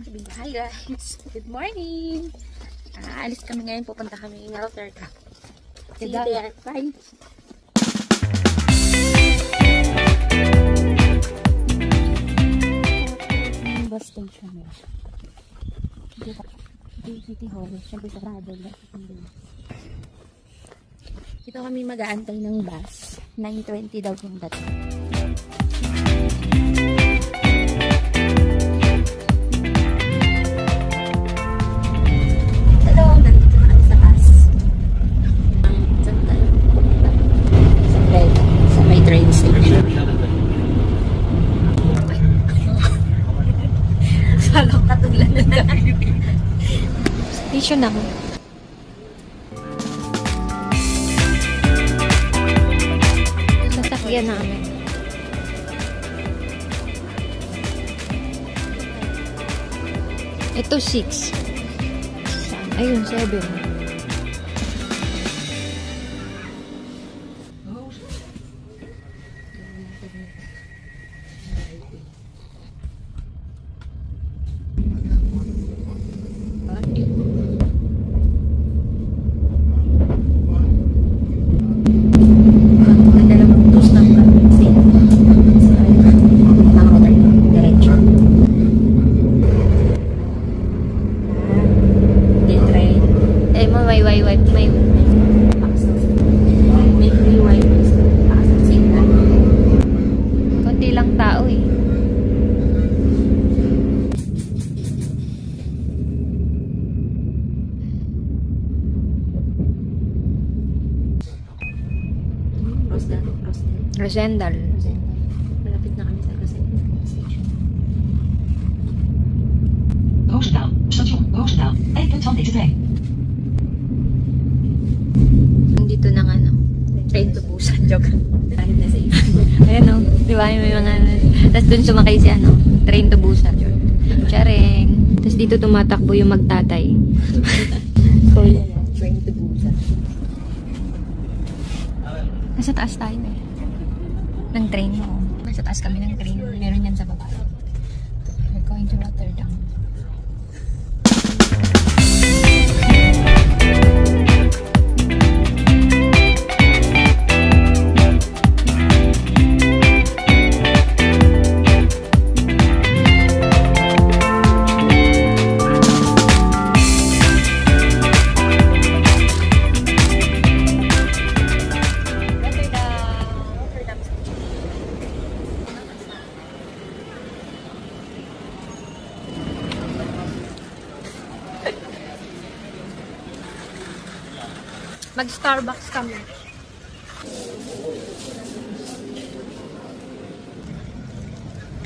Hi guys! Good morning! Aalis kami ngayon. Pupunta kami ng Rotterdam. See you there. Bye! Bus station yun. Dito City Hall. Siyempre sa Radol. Dito kami mag-aantay ng bus. 9:20 daw yung dating. Station ako. Sasakyan namin. Ito 6. Ayun 7. Rosendal. Malapit na kami sa Rosendal station. Roosendaal, station Roosendaal, 1 punt van deze trein. Dito ng ano, train to Busan. Joke. Kahit nasa isa. Ayan o, di ba may mga tapos dun sumakay si ano, train to Busan. Charing. Tapos dito tumatakbo yung magtatay. So, train to Busan. Nasa taas tayo eh. Ng train mo. Nasa taas kami ng train. Meron yan sa baba. We're going to Rotterdam. Mag-Starbucks kami.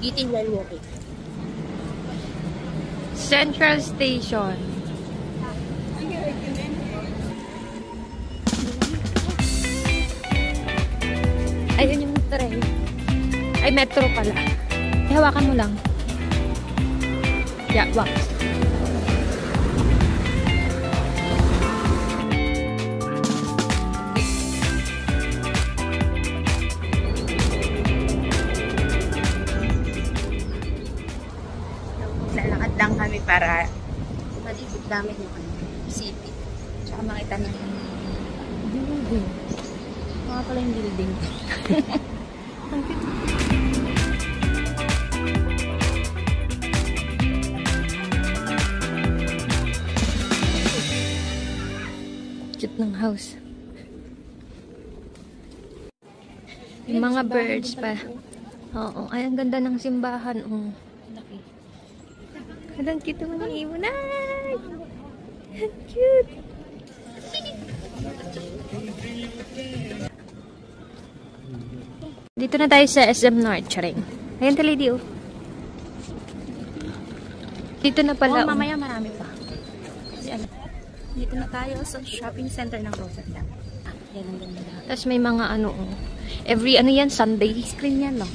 Eating while walking. Central Station. Ayun yung train. Ay, metro pala. Hawakan mo lang. Yeah, walk. Lang kami para malikot namin yung city. Tsaka makita ng building. Mga pala yung building. Cute ng house. Yung mga birds pa. Oo. Ay, ang ganda ng simbahan. Ang cute naman yung ibon. Ay! Cute! Dito na tayo sa SM North, charing. Ayan tali di, oh. Dito na pala. Oh, mamaya marami pa. Dito na tayo sa shopping center ng Rotterdam. Yan ang ganda. Tapos may mga ano, every ano yan, Sunday. Screen yan, no?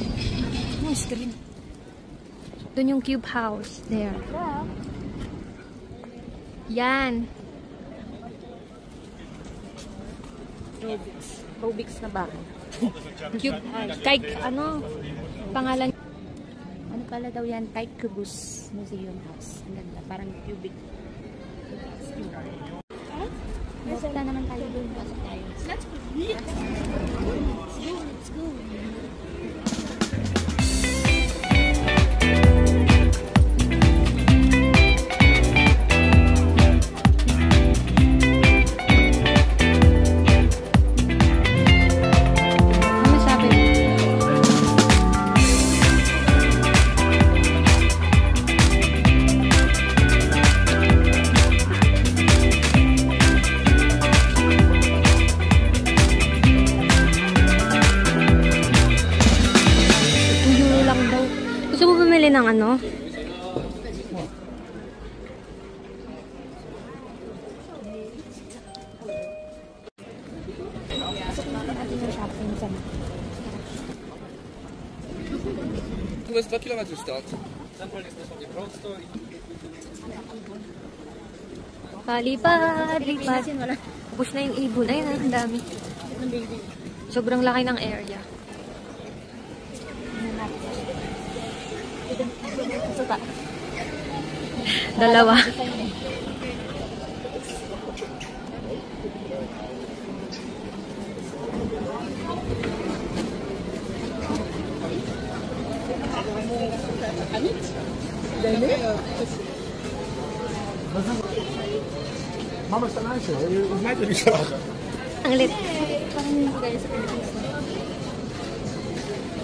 No, screen. Doon yung Cube House. There. Yan. Robix na bahay. Cube House. Kay, ano, pangalan. Ano pala daw yan, Kaikubus Museum House. Ang ganda, parang cubic. Basta naman tayo doon. Pasok tayo. Let's go! Let's go! Ng ano? Pasok natin yung shopping sa Tu jest 2 km stąd. Palipad, lipad. Push na yung ibon. Ayun, ang dami. Sobrang laki ng area. Dalawa. Mama, is dat nice? Je hoeft mij toch niet zo. Ang lit.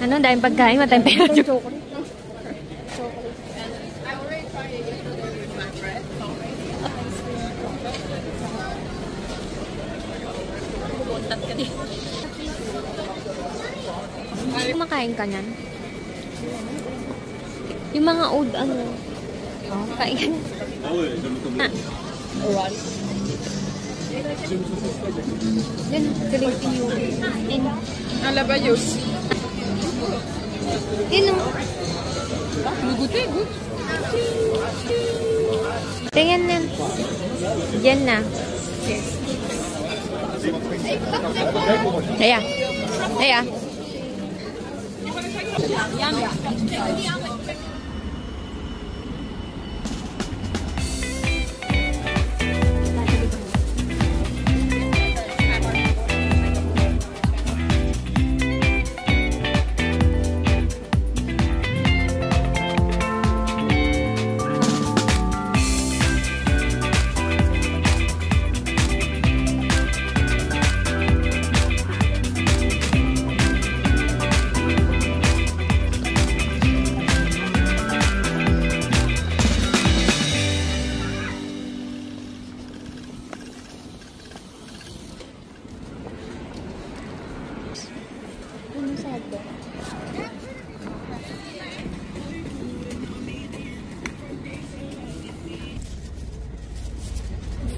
Ano, dahil pagkain, matayang pera. Kumakain ka niyan? Yung mga old ano? Oh, kain ka niyan. Ah. Yan, galing yung Alabayos. Yun o. Tingnan na. Yan na. Ayan. Ayan.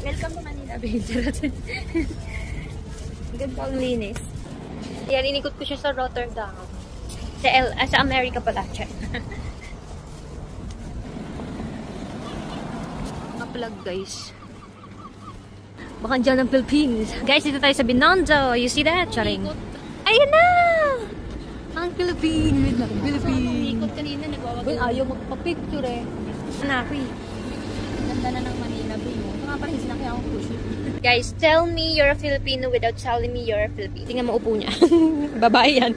Welcome to Manila Bay. Ganda ang linis. Yan, inikot ko siya sa Rotterdam. Sa America pala. Mga plug, guys. Baka dyan ang Philippines. Guys, dito tayo sa Binondo. You see that? Charing. Ayun na! Ang Philippines. Philippines. Ikot kanina, nagwawag. Ayaw magpa-picture eh. Hanapin. Ganda na ng Manila Bay. Mga parang sinaki akong push. Guys, tell me you're a Filipino without telling me you're a Filipino. Tingnan mo upo niya. Babae yan.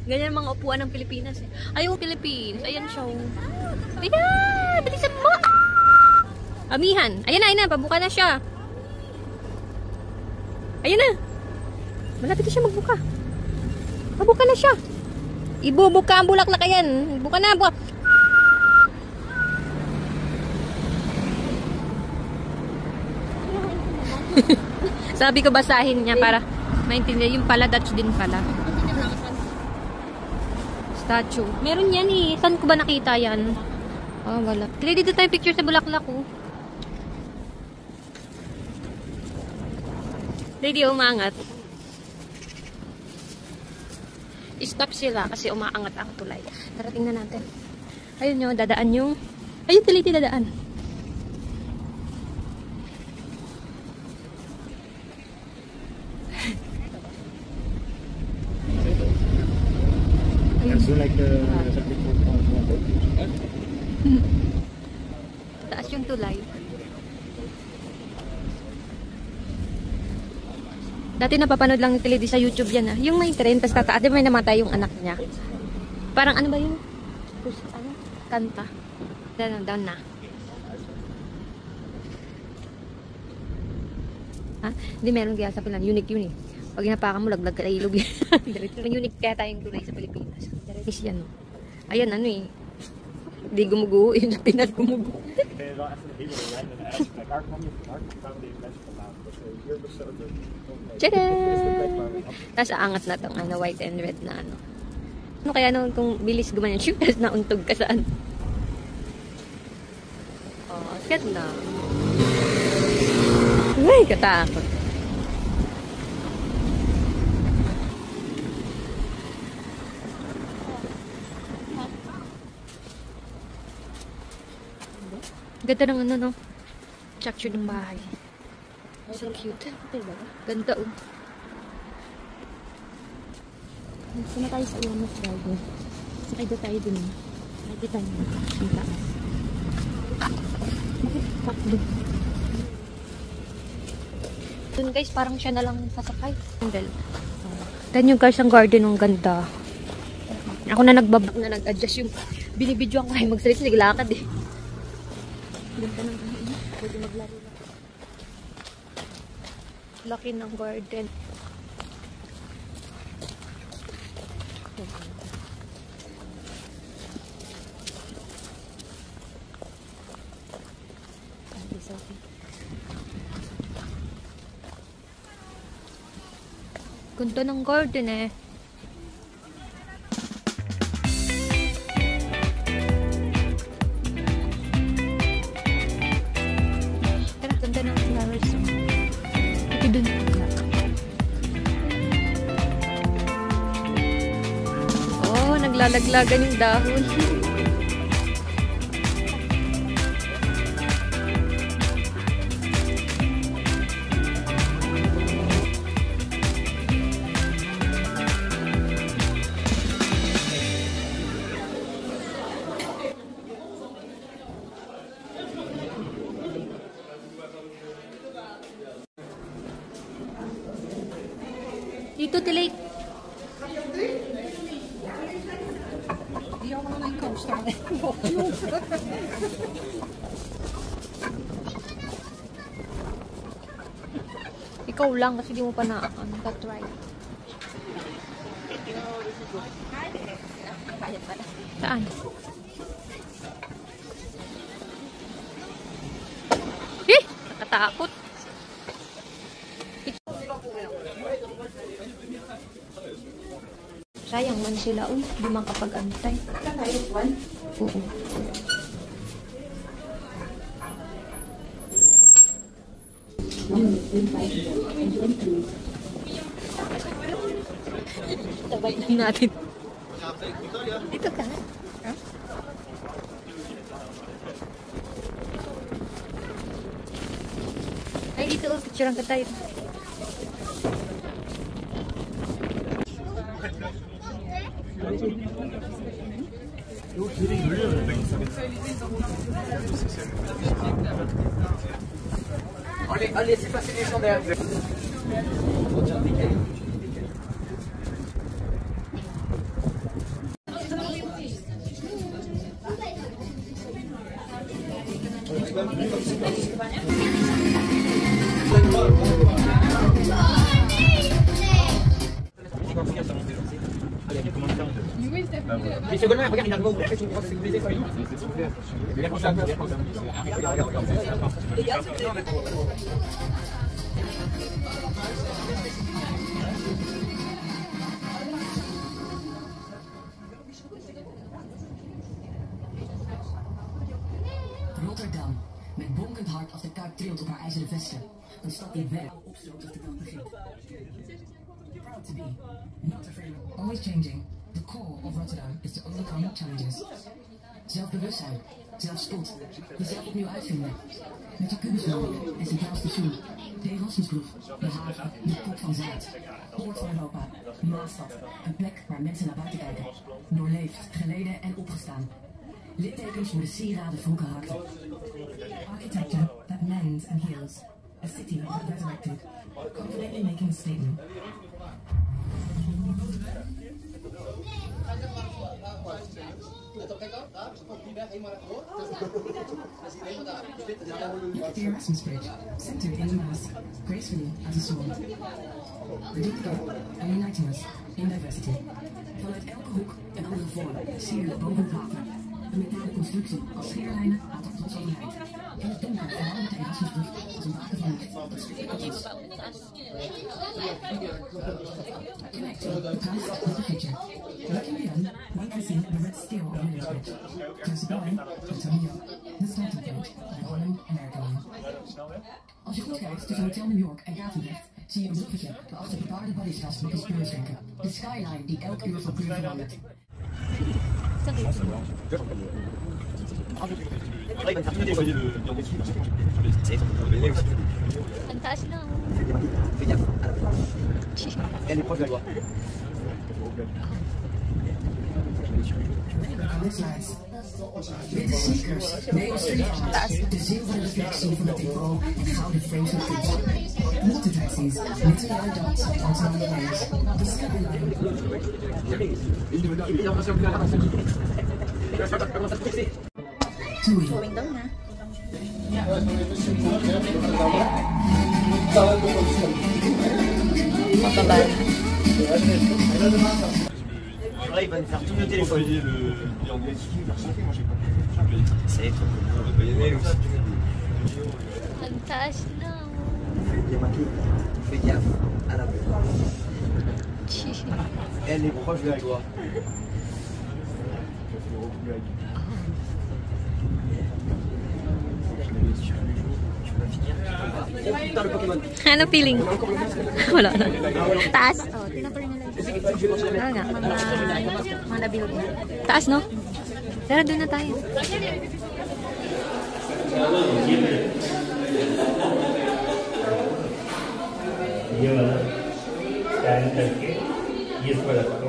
Ganyan mga upuan ng Pilipinas eh. Ayaw, Philippines. Ayan siya. Ayan! Bilisan mo! Amihan. Ayan na. Pabuka na siya. Ayan na. Malapit na siya magbuka. Pabuka na siya. Ibubuka ang bulaklak ayan. Buka na. Buka. Sabi ko basahin niya para maintindihan. Yung pala, Dutch din pala. Statue. Meron yan eh. Saan ko ba nakita yan? Oh, wala. Kaya dito tayo picture sa bulaklak ko. Hindi umangat. I-stop sila kasi umaangat ang tulay. Darating na natin. Ayun nyo, dadaan yung... Ayun, tuloy dadaan. Ja, zo lijkt het Taas yung tulay. Dati napapanood lang ng teledi sa YouTube yan ah. Yung may train, tapos tataas. Di ba may namatay yung anak niya? Parang ano ba yun? Ano? Kanta. Down na. Ha? Hindi, meron kaya sa Pilan. Unique yun eh. Pag hinapakan mo, laglag ka na ilog yan. Unique kaya tayong tulay sa Pilipinas. Is yan oh. Ayan, ano eh. Hindi gumuguho. Yung sa Pinas gumuguho. Tcharam! Tapos aangat na itong ano, white and red na ano. Ano kaya no, kung bilis gumanyan, shoot, tapos nauntog ka saan? Oh, sikat na. Ay, katakot. Ganda ng ano, no? Structure ng bahay. So cute. Ganda, oh. Saan tayo sa Uamas Garden? Sakay doon tayo dun. Nakikita niyo. Ang taas. Bakit takbo? Dun guys, parang siya na lang sasakay. Then yung guys, ang garden, ang ganda. Ako na nag-adjust yung binibidyo ako ay magsalit. Sige, lakad eh. Ganda ng ano. Pwede maglaro lang. Laki ng garden. Ganda ng garden eh. Tara, ganda ng flowers. Ito dun. Oh, naglalaglagan yung dahon. Dito, Tilay. Ikaw lang kasi di mo pa na-try. Saan? Eh! Nakatakot. Sayang man sila, di makapag-antay. Oo. Sabay lang natin. Dito ka. Ha? Ay, dito. Picturean ka tayo. Allez, c'est passé les chandelles. Mais secondalement, regarde, il a une question pour sécuriser ça. Bien comme ça. Rotterdam. Met bonkend hart als de Kuip trilt op haar ijzeren vesten. Een stad die werkt opstroomt als de dag begint. Proud to be, not afraid of always changing. The core of Rotterdam is to overcome challenges. Zelfbewustzijn, zelfspot, jezelf opnieuw uitvinden. Met je kubuswoning en Centraal Station. De Erasmusgroep, de haven, de Kop van Zuid. Poort van Europa, Maastad, een plek waar mensen naar buiten kijken. Doorleefd, geleden en opgestaan. Littekens worden sieraden vol karakter. Architecture that mends and heals. A city that resurrected. Confidently making a statement. The Erasmus Bridge, centered in the Mass, gracefully as a sword. Bridging together and uniting us in diversity. Vanuit elke hoek een andere vorm, sierlijk boven het water. Een metalen constructie als scheerlijnen aan tot trotseerheid. In het donker verandert de Erasmusbrug als een waken van licht. Dat schrikkelijk is. Connecting the past with the future. Looking beyond, one can see the red steel of Williamsbridge. Close by, Antonio, the starting point of the Holland American Line. Als je goed kijkt tussen Hotel New York en Katendrecht, zie je een bruggetje waarachter bepaarde body's met een speurschenken. De skyline die elk uur van kleur verandert. Ang taas na. Witte sneakers, Maple Street Art, de zilveren reflectie van het decor en gouden frames met kunst. Multitaxis, literary dots, autonomous layers, discovery line. TUI. Going down na. Mababa na. Là, il va nous faire tout le téléphone. C'est Ang taas na. Fais gaffe à la belle. Elle est proche de toi. Ano feeling? Wala na. Taas. Oh, tinapar na lang. Oo nga, mga nabilog na. Taas, no? Tara, doon na tayo. ये वाला स्कैन करके ये इसमें रखो.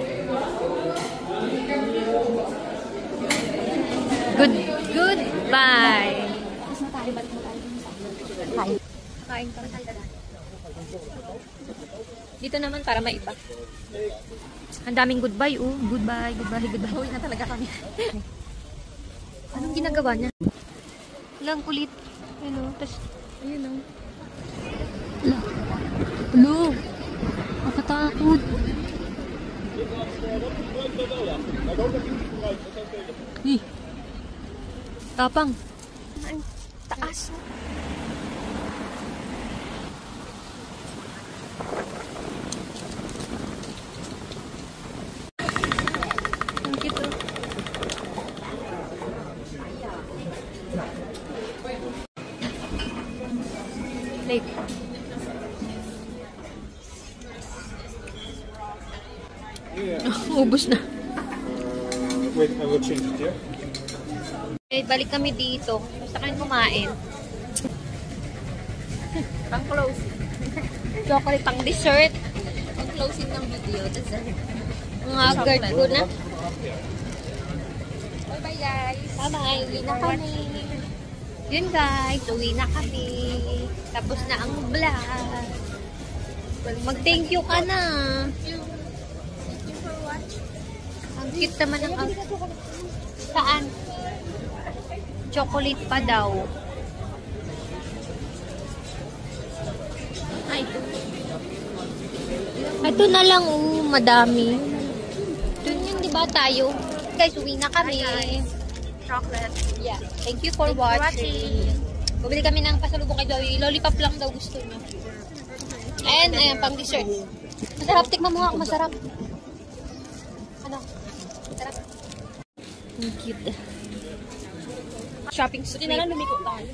Goodbye. Kain pa. Dito naman para may iba. Ang daming goodbye, oh. Goodbye. Uwi na talaga kami. Anong ginagawa niya? Lang kulit. Ayun, oh. Tapos, ayun, oh. Hello. Makatakot. Tapang. Ang taas. Ang cute. Late. Ubus na. Wait, I will change it, yeah? Okay, balik kami dito. Basta kayo kumain. Pang closing. Chocolate pang dessert. Pang closing ng video. Ang haggard ko na. Bye-bye guys. Bye-bye. Uwi na kami. Yun guys. Uwi na kami. Tapos na ang vlog. Mag-thank you ka na. Ang cute naman ng saan? Chocolate pa daw. Ay, ito na lang, madami. Doon yun, di ba tayo? Guys, uwi na kami. Chocolate. Yeah. Thank you for watching. Bumili kami ng pasalubong kay Joey. Lollipop lang daw gusto niya. And, ayan, pang dessert. Masarap. Tikman mo nga kung masarap. Ano? Masarap. Ang cute. Shopping street. Hindi na lang lumiko tayo.